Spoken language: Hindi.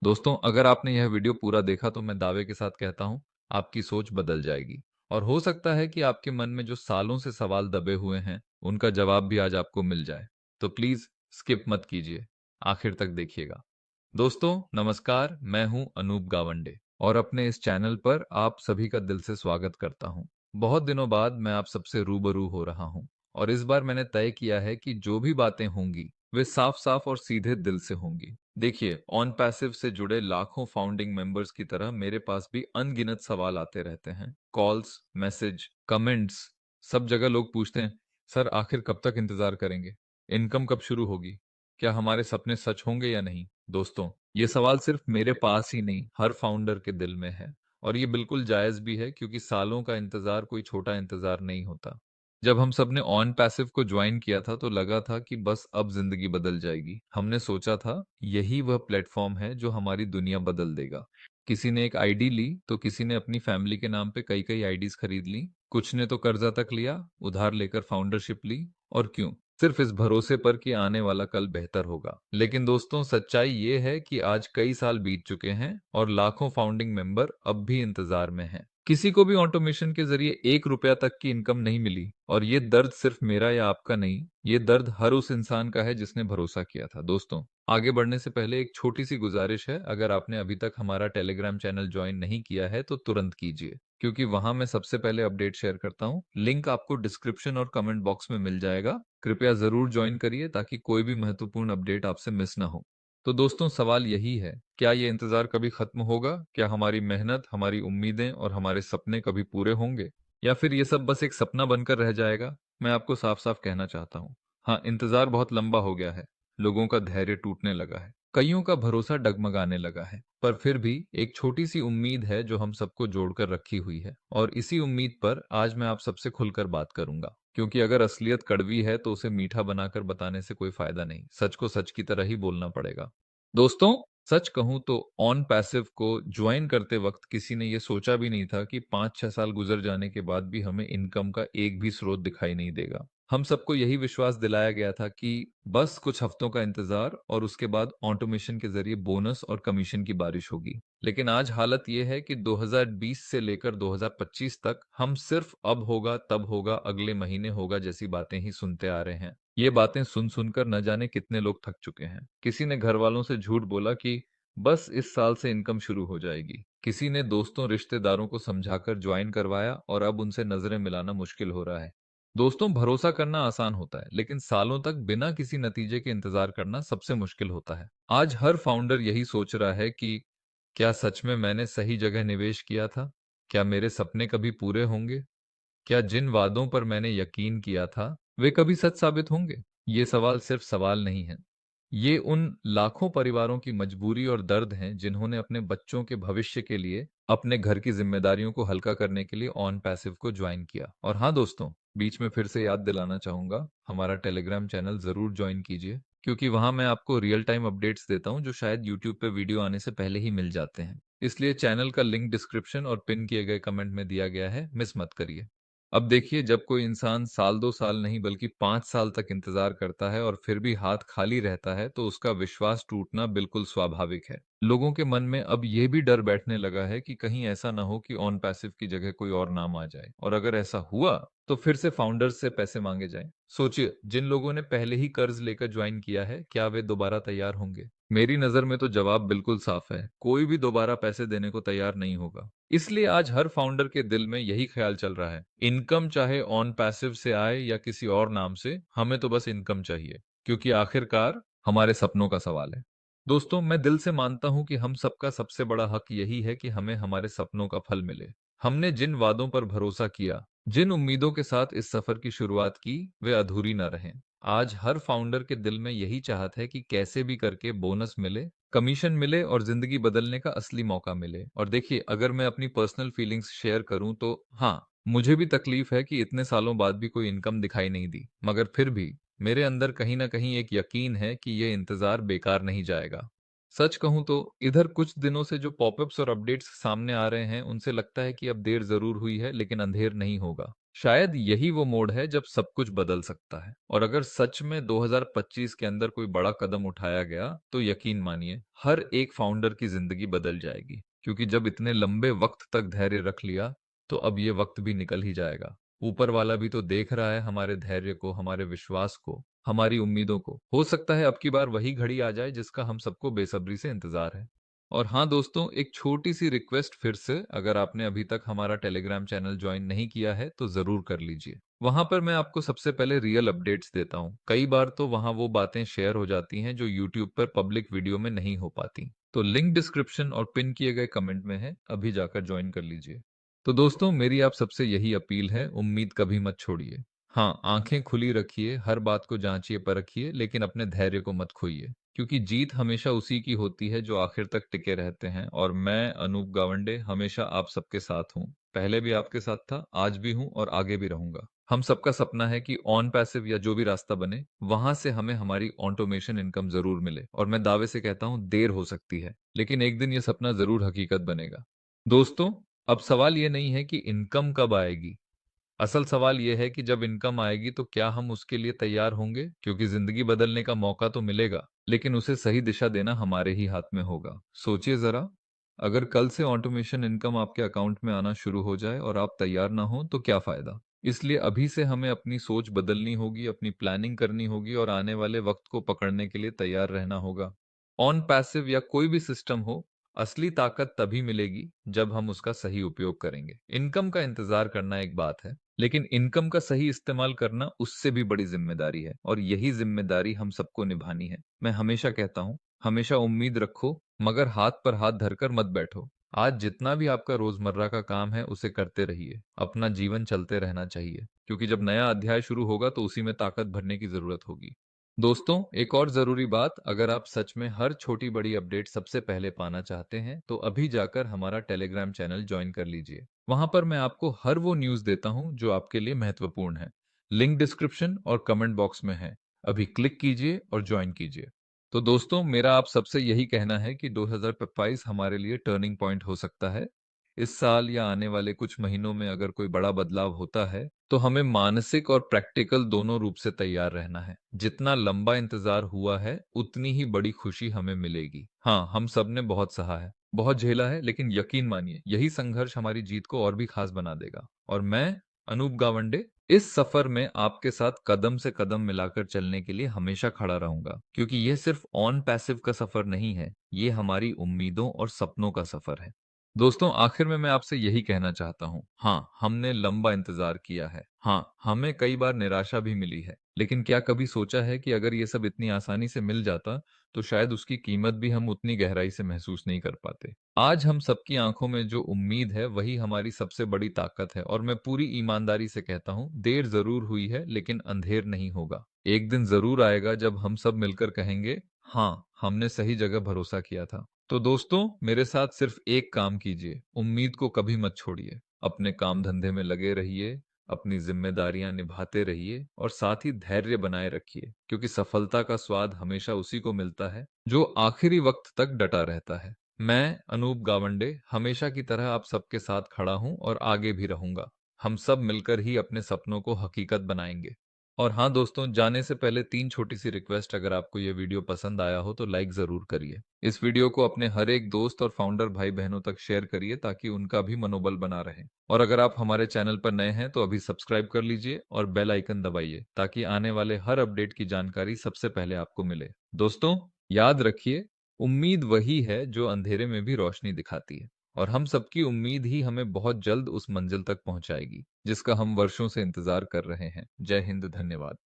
दोस्तों, अगर आपने यह वीडियो पूरा देखा तो मैं दावे के साथ कहता हूँ, आपकी सोच बदल जाएगी। और हो सकता है कि आपके मन में जो सालों से सवाल दबे हुए हैं, उनका जवाब भी आज आपको मिल जाए। तो प्लीज स्किप मत कीजिए, आखिर तक देखिएगा। दोस्तों नमस्कार, मैं हूं अनूप गावंडे और अपने इस चैनल पर आप सभी का दिल से स्वागत करता हूं। बहुत दिनों बाद मैं आप सबसे रूबरू हो रहा हूं और इस बार मैंने तय किया है कि जो भी बातें होंगी वे साफ साफ और सीधे दिल से होंगी। देखिए, ऑन पैसिव से जुड़े लाखों फाउंडिंग मेंबर्स की तरह मेरे पास भी अनगिनत सवाल आते रहते हैं। कॉल्स, मैसेज, कमेंट्स, सब जगह लोग पूछते हैं, सर आखिर कब तक इंतजार करेंगे? इनकम कब शुरू होगी? क्या हमारे सपने सच होंगे या नहीं? दोस्तों, ये सवाल सिर्फ मेरे पास ही नहीं, हर फाउंडर के दिल में है। और ये बिल्कुल जायज भी है, क्योंकि सालों का इंतजार कोई छोटा इंतजार नहीं होता। जब हम सबने ऑन पैसिव को ज्वाइन किया था तो लगा था कि बस अब जिंदगी बदल जाएगी। हमने सोचा था यही वह प्लेटफॉर्म है जो हमारी दुनिया बदल देगा। किसी ने एक आईडी ली तो किसी ने अपनी फैमिली के नाम पे कई कई आईडीज खरीद ली, कुछ ने तो कर्जा तक लिया, उधार लेकर फाउंडरशिप ली। और क्यों? सिर्फ इस भरोसे पर कि आने वाला कल बेहतर होगा। लेकिन दोस्तों, सच्चाई ये है कि आज कई साल बीत चुके हैं और लाखों फाउंडिंग मेंबर अब भी इंतजार में हैं। किसी को भी ऑटोमेशन के जरिए 1 रुपया तक की इनकम नहीं मिली, और ये दर्द सिर्फ मेरा या आपका नहीं, ये दर्द हर उस इंसान का है जिसने भरोसा किया था। दोस्तों, आगे बढ़ने से पहले एक छोटी सी गुजारिश है, अगर आपने अभी तक हमारा टेलीग्राम चैनल ज्वाइन नहीं किया है तो तुरंत कीजिए, क्योंकि वहां मैं सबसे पहले अपडेट शेयर करता हूँ। लिंक आपको डिस्क्रिप्शन और कमेंट बॉक्स में मिल जाएगा। कृपया जरूर ज्वाइन करिए ताकि कोई भी महत्वपूर्ण अपडेट आपसे मिस ना हो। तो दोस्तों, सवाल यही है, क्या ये इंतजार कभी खत्म होगा? क्या हमारी मेहनत, हमारी उम्मीदें और हमारे सपने कभी पूरे होंगे, या फिर ये सब बस एक सपना बनकर रह जाएगा? मैं आपको साफ साफ कहना चाहता हूँ, हाँ, इंतजार बहुत लंबा हो गया है। लोगों का धैर्य टूटने लगा है, कईयों का भरोसा डगमगाने लगा है, पर फिर भी एक छोटी सी उम्मीद है जो हम सबको जोड़कर रखी हुई है। और इसी उम्मीद पर आज मैं आप सबसे खुलकर बात करूंगा, क्योंकि अगर असलियत कड़वी है तो उसे मीठा बनाकर बताने से कोई फायदा नहीं। सच को सच की तरह ही बोलना पड़ेगा। दोस्तों, सच कहूं तो ऑन पैसिव को ज्वाइन करते वक्त किसी ने यह सोचा भी नहीं था कि 5-6 साल गुजर जाने के बाद भी हमें इनकम का एक भी स्रोत दिखाई नहीं देगा। हम सबको यही विश्वास दिलाया गया था कि बस कुछ हफ्तों का इंतजार और उसके बाद ऑटोमेशन के जरिए बोनस और कमीशन की बारिश होगी। लेकिन आज हालत यह है कि 2020 से लेकर 2025 तक हम सिर्फ अब होगा, तब होगा, अगले महीने होगा जैसी बातें ही सुनते आ रहे हैं। ये बातें सुन सुनकर न जाने कितने लोग थक चुके हैं। किसी ने घर वालों से झूठ बोला कि बस इस साल से इनकम शुरू हो जाएगी। किसी ने दोस्तों रिश्तेदारों को समझाकर ज्वाइन करवाया और अब उनसे नजरें मिलाना मुश्किल हो रहा है। दोस्तों, भरोसा करना आसान होता है, लेकिन सालों तक बिना किसी नतीजे के इंतजार करना सबसे मुश्किल होता है। आज हर फाउंडर यही सोच रहा है कि क्या सच में मैंने सही जगह निवेश किया था? क्या मेरे सपने कभी पूरे होंगे? क्या जिन वादों पर मैंने यकीन किया था वे कभी सच साबित होंगे? ये सवाल सिर्फ सवाल नहीं है, ये उन लाखों परिवारों की मजबूरी और दर्द हैं जिन्होंने अपने बच्चों के भविष्य के लिए, अपने घर की जिम्मेदारियों को हल्का करने के लिए ऑन पैसिव को ज्वाइन किया। और हाँ दोस्तों, बीच में फिर से याद दिलाना चाहूंगा, हमारा टेलीग्राम चैनल जरूर ज्वाइन कीजिए, क्योंकि वहां मैं आपको रियल टाइम अपडेट्स देता हूं जो शायद यूट्यूब पे वीडियो आने से पहले ही मिल जाते हैं। इसलिए चैनल का लिंक डिस्क्रिप्शन और पिन किए गए कमेंट में दिया गया है, मिस मत करिए। अब देखिए, जब कोई इंसान साल 2 साल नहीं बल्कि 5 साल तक इंतजार करता है और फिर भी हाथ खाली रहता है, तो उसका विश्वास टूटना बिल्कुल स्वाभाविक है। लोगों के मन में अब यह भी डर बैठने लगा है कि कहीं ऐसा ना हो कि ऑन पैसिव की जगह कोई और नाम आ जाए, और अगर ऐसा हुआ तो फिर से फाउंडर्स से पैसे मांगे जाएं। सोचिए, जिन लोगों ने पहले ही कर्ज लेकर ज्वाइन किया है, क्या वे दोबारा तैयार होंगे? मेरी नजर में तो जवाब बिल्कुल साफ है, कोई भी दोबारा पैसे देने को तैयार नहीं होगा। इसलिए आज हर फाउंडर के दिल में यही ख्याल चल रहा है, इनकम चाहे ऑन पैसिव से आए या किसी और नाम से, हमें तो बस इनकम चाहिए, क्योंकि आखिरकार हमारे सपनों का सवाल है। दोस्तों, मैं दिल से मानता हूं कि हम सबका सबसे बड़ा हक यही है कि हमें हमारे सपनों का फल मिले। हमने जिन वादों पर भरोसा किया, जिन उम्मीदों के साथ इस सफर की शुरुआत की, वे अधूरी ना रहें। आज हर फाउंडर के दिल में यही चाहत है कि कैसे भी करके बोनस मिले, कमीशन मिले और जिंदगी बदलने का असली मौका मिले। और देखिए, अगर मैं अपनी पर्सनल फीलिंग्स शेयर करूं तो हाँ, मुझे भी तकलीफ है कि इतने सालों बाद भी कोई इनकम दिखाई नहीं दी, मगर फिर भी मेरे अंदर कहीं ना कहीं एक यकीन है कि यह इंतजार बेकार नहीं जाएगा। सच कहूं तो इधर कुछ दिनों से जो पॉपअप्स और अपडेट्स सामने आ रहे हैं, उनसे लगता है कि अब देर जरूर हुई है लेकिन अंधेर नहीं होगा। शायद यही वो मोड़ है जब सब कुछ बदल सकता है। और अगर सच में 2025 के अंदर कोई बड़ा कदम उठाया गया तो यकीन मानिए हर एक फाउंडर की जिंदगी बदल जाएगी, क्योंकि जब इतने लंबे वक्त तक धैर्य रख लिया तो अब ये वक्त भी निकल ही जाएगा। ऊपर वाला भी तो देख रहा है हमारे धैर्य को, हमारे विश्वास को, हमारी उम्मीदों को। हो सकता है अब की बार वही घड़ी आ जाए जिसका हम सबको बेसब्री से इंतजार है। और हाँ दोस्तों, एक छोटी सी रिक्वेस्ट फिर से, अगर आपने अभी तक हमारा टेलीग्राम चैनल ज्वाइन नहीं किया है तो जरूर कर लीजिए। वहां पर मैं आपको सबसे पहले रियल अपडेट्स देता हूँ। कई बार तो वहां वो बातें शेयर हो जाती हैं जो यूट्यूब पर पब्लिक वीडियो में नहीं हो पाती। तो लिंक डिस्क्रिप्शन और पिन किए गए कमेंट में है, अभी जाकर ज्वाइन कर लीजिए। तो दोस्तों, मेरी आप सबसे यही अपील है, उम्मीद कभी मत छोड़िए। हाँ, आंखें खुली रखिए, हर बात को जांचिए परखिए, लेकिन अपने धैर्य को मत खोइए, क्योंकि जीत हमेशा उसी की होती है जो आखिर तक टिके रहते हैं। और मैं अनूप गावंडे हमेशा आप सबके साथ हूँ, पहले भी आपके साथ था, आज भी हूँ और आगे भी रहूंगा। हम सबका सपना है कि ऑन पैसिव या जो भी रास्ता बने वहां से हमें हमारी ऑटोमेशन इनकम जरूर मिले। और मैं दावे से कहता हूँ देर हो सकती है, लेकिन एक दिन ये सपना जरूर हकीकत बनेगा। दोस्तों, अब सवाल ये नहीं है कि इनकम कब आएगी, असल सवाल यह है कि जब इनकम आएगी तो क्या हम उसके लिए तैयार होंगे, क्योंकि जिंदगी बदलने का मौका तो मिलेगा, लेकिन उसे सही दिशा देना हमारे ही हाथ में होगा। सोचिए जरा, अगर कल से ऑटोमेशन इनकम आपके अकाउंट में आना शुरू हो जाए और आप तैयार ना हो तो क्या फायदा। इसलिए अभी से हमें अपनी सोच बदलनी होगी, अपनी प्लानिंग करनी होगी और आने वाले वक्त को पकड़ने के लिए तैयार रहना होगा। ऑन पैसिव या कोई भी सिस्टम हो, असली ताकत तभी मिलेगी जब हम उसका सही उपयोग करेंगे। इनकम का इंतजार करना एक बात है, लेकिन इनकम का सही इस्तेमाल करना उससे भी बड़ी जिम्मेदारी है, और यही जिम्मेदारी हम सबको निभानी है। मैं हमेशा कहता हूँ, हमेशा उम्मीद रखो, मगर हाथ पर हाथ धरकर मत बैठो। आज जितना भी आपका रोजमर्रा का काम है उसे करते रहिए, अपना जीवन चलते रहना चाहिए, क्योंकि जब नया अध्याय शुरू होगा तो उसी में ताकत भरने की जरूरत होगी। दोस्तों, एक और जरूरी बात, अगर आप सच में हर छोटी बड़ी अपडेट सबसे पहले पाना चाहते हैं तो अभी जाकर हमारा टेलीग्राम चैनल ज्वाइन कर लीजिए। वहां पर मैं आपको हर वो न्यूज देता हूं जो आपके लिए महत्वपूर्ण है। लिंक डिस्क्रिप्शन और कमेंट बॉक्स में है, अभी क्लिक कीजिए और ज्वाइन कीजिए। तो दोस्तों, मेरा आप सबसे यही कहना है कि 2022 हमारे लिए टर्निंग पॉइंट हो सकता है। इस साल या आने वाले कुछ महीनों में अगर कोई बड़ा बदलाव होता है तो हमें मानसिक और प्रैक्टिकल दोनों रूप से तैयार रहना है। जितना लंबा इंतजार हुआ है उतनी ही बड़ी खुशी हमें मिलेगी। हाँ, हम सब ने बहुत सहा है, बहुत झेला है, लेकिन यकीन मानिए यही संघर्ष हमारी जीत को और भी खास बना देगा। और मैं अनूप गावंडे इस सफर में आपके साथ कदम से कदम मिलाकर चलने के लिए हमेशा खड़ा रहूंगा, क्योंकि यह सिर्फ ऑन पैसिव का सफर नहीं है, ये हमारी उम्मीदों और सपनों का सफर है। दोस्तों, आखिर में मैं आपसे यही कहना चाहता हूँ, हाँ, हमने लंबा इंतजार किया है, हाँ, हमें कई बार निराशा भी मिली है, लेकिन क्या कभी सोचा है कि अगर ये सब इतनी आसानी से मिल जाता तो शायद उसकी कीमत भी हम उतनी गहराई से महसूस नहीं कर पाते। आज हम सबकी आंखों में जो उम्मीद है वही हमारी सबसे बड़ी ताकत है, और मैं पूरी ईमानदारी से कहता हूँ, देर जरूर हुई है लेकिन अंधेर नहीं होगा। एक दिन जरूर आएगा जब हम सब मिलकर कहेंगे, हाँ, हमने सही जगह भरोसा किया था। तो दोस्तों, मेरे साथ सिर्फ एक काम कीजिए, उम्मीद को कभी मत छोड़िए, अपने काम धंधे में लगे रहिए, अपनी जिम्मेदारियां निभाते रहिए और साथ ही धैर्य बनाए रखिए, क्योंकि सफलता का स्वाद हमेशा उसी को मिलता है जो आखिरी वक्त तक डटा रहता है। मैं अनूप गावंडे हमेशा की तरह आप सबके साथ खड़ा हूं और आगे भी रहूंगा। हम सब मिलकर ही अपने सपनों को हकीकत बनाएंगे। और हाँ दोस्तों, जाने से पहले तीन छोटी सी रिक्वेस्ट, अगर आपको ये वीडियो पसंद आया हो तो लाइक जरूर करिए। इस वीडियो को अपने हर एक दोस्त और फाउंडर भाई बहनों तक शेयर करिए ताकि उनका भी मनोबल बना रहे। और अगर आप हमारे चैनल पर नए हैं तो अभी सब्सक्राइब कर लीजिए और बेल आइकन दबाइए ताकि आने वाले हर अपडेट की जानकारी सबसे पहले आपको मिले। दोस्तों, याद रखिए, उम्मीद वही है जो अंधेरे में भी रोशनी दिखाती है, और हम सबकी उम्मीद ही हमें बहुत जल्द उस मंजिल तक पहुंचाएगी जिसका हम वर्षों से इंतजार कर रहे हैं। जय हिंद, धन्यवाद।